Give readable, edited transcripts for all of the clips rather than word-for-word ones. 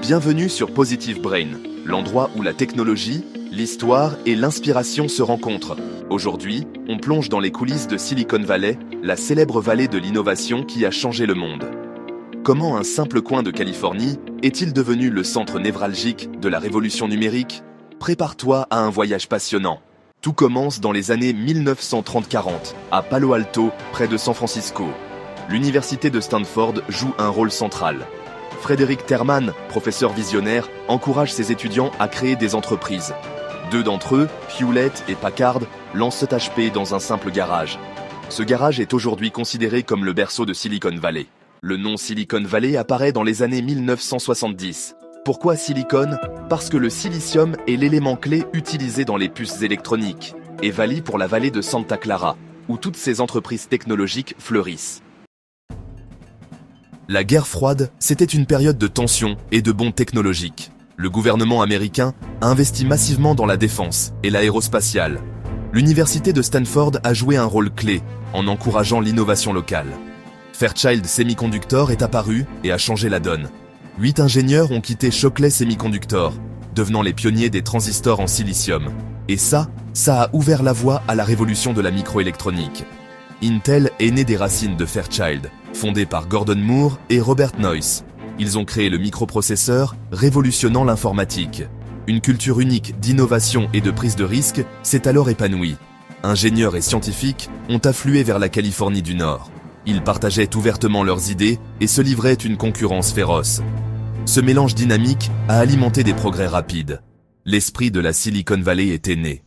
Bienvenue sur Positive Brain, l'endroit où la technologie, l'histoire et l'inspiration se rencontrent. Aujourd'hui, on plonge dans les coulisses de Silicon Valley, la célèbre vallée de l'innovation qui a changé le monde. Comment un simple coin de Californie est-il devenu le centre névralgique de la révolution numérique? Prépare-toi à un voyage passionnant. Tout commence dans les années 1930-40, à Palo Alto, près de San Francisco. L'université de Stanford joue un rôle central. Frederick Terman, professeur visionnaire, encourage ses étudiants à créer des entreprises. Deux d'entre eux, Hewlett et Packard, lancent HP dans un simple garage. Ce garage est aujourd'hui considéré comme le berceau de Silicon Valley. Le nom Silicon Valley apparaît dans les années 1970. Pourquoi Silicon? Parce que le silicium est l'élément clé utilisé dans les puces électroniques, et Valley pour la vallée de Santa Clara, où toutes ces entreprises technologiques fleurissent. La guerre froide, c'était une période de tension et de bond technologique. Le gouvernement américain a investi massivement dans la défense et l'aérospatiale. L'université de Stanford a joué un rôle clé en encourageant l'innovation locale. Fairchild Semiconductor est apparu et a changé la donne. 8 ingénieurs ont quitté Shockley Semiconductor, devenant les pionniers des transistors en silicium. Et ça a ouvert la voie à la révolution de la microélectronique. Intel est né des racines de Fairchild, fondé par Gordon Moore et Robert Noyce. Ils ont créé le microprocesseur, révolutionnant l'informatique. Une culture unique d'innovation et de prise de risque s'est alors épanouie. Ingénieurs et scientifiques ont afflué vers la Californie du Nord. Ils partageaient ouvertement leurs idées et se livraient une concurrence féroce. Ce mélange dynamique a alimenté des progrès rapides. L'esprit de la Silicon Valley était né.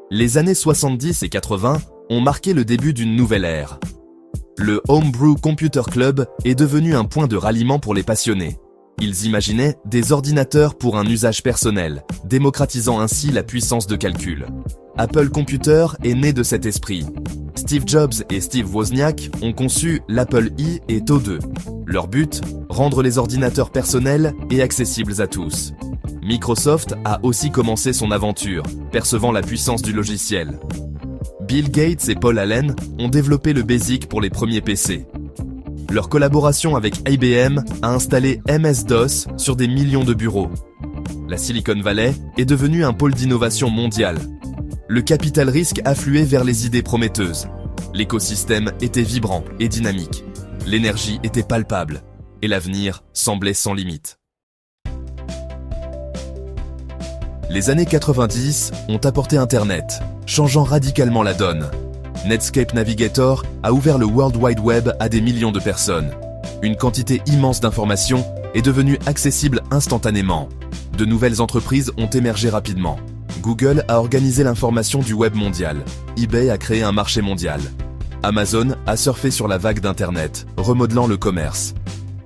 Les années 70 et 80 ont marqué le début d'une nouvelle ère. Le Homebrew Computer Club est devenu un point de ralliement pour les passionnés. Ils imaginaient des ordinateurs pour un usage personnel, démocratisant ainsi la puissance de calcul. Apple Computer est né de cet esprit. Steve Jobs et Steve Wozniak ont conçu l'Apple I et TO2. Leur but, rendre les ordinateurs personnels et accessibles à tous. Microsoft a aussi commencé son aventure, percevant la puissance du logiciel. Bill Gates et Paul Allen ont développé le BASIC pour les premiers PC. Leur collaboration avec IBM a installé MS-DOS sur des millions de bureaux. La Silicon Valley est devenue un pôle d'innovation mondial. Le capital risque affluait vers les idées prometteuses. L'écosystème était vibrant et dynamique. L'énergie était palpable et l'avenir semblait sans limite. Les années 90 ont apporté Internet, changeant radicalement la donne. Netscape Navigator a ouvert le World Wide Web à des millions de personnes. Une quantité immense d'informations est devenue accessible instantanément. De nouvelles entreprises ont émergé rapidement. Google a organisé l'information du web mondial. eBay a créé un marché mondial. Amazon a surfé sur la vague d'Internet, remodelant le commerce.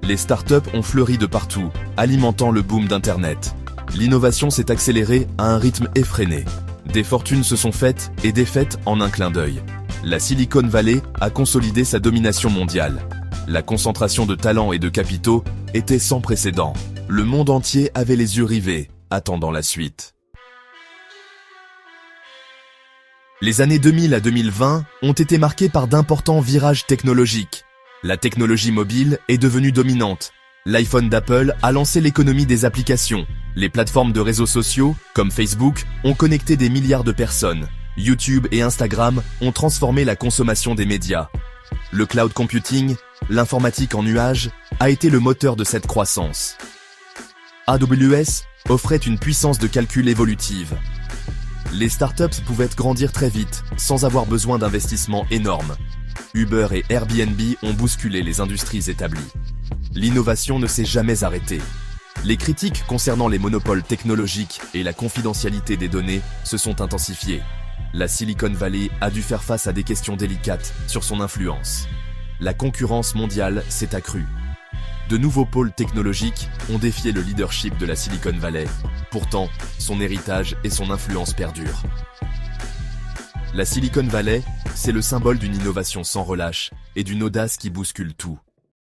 Les startups ont fleuri de partout, alimentant le boom d'Internet. L'innovation s'est accélérée à un rythme effréné. Des fortunes se sont faites et défaites en un clin d'œil. La Silicon Valley a consolidé sa domination mondiale. La concentration de talents et de capitaux était sans précédent. Le monde entier avait les yeux rivés, attendant la suite. Les années 2000 à 2020 ont été marquées par d'importants virages technologiques. La technologie mobile est devenue dominante. L'iPhone d'Apple a lancé l'économie des applications. Les plateformes de réseaux sociaux, comme Facebook, ont connecté des milliards de personnes. YouTube et Instagram ont transformé la consommation des médias. Le cloud computing, l'informatique en nuage, a été le moteur de cette croissance. AWS offrait une puissance de calcul évolutive. Les startups pouvaient grandir très vite, sans avoir besoin d'investissements énormes. Uber et Airbnb ont bousculé les industries établies. L'innovation ne s'est jamais arrêtée. Les critiques concernant les monopoles technologiques et la confidentialité des données se sont intensifiées. La Silicon Valley a dû faire face à des questions délicates sur son influence. La concurrence mondiale s'est accrue. De nouveaux pôles technologiques ont défié le leadership de la Silicon Valley. Pourtant, son héritage et son influence perdurent. La Silicon Valley, c'est le symbole d'une innovation sans relâche et d'une audace qui bouscule tout.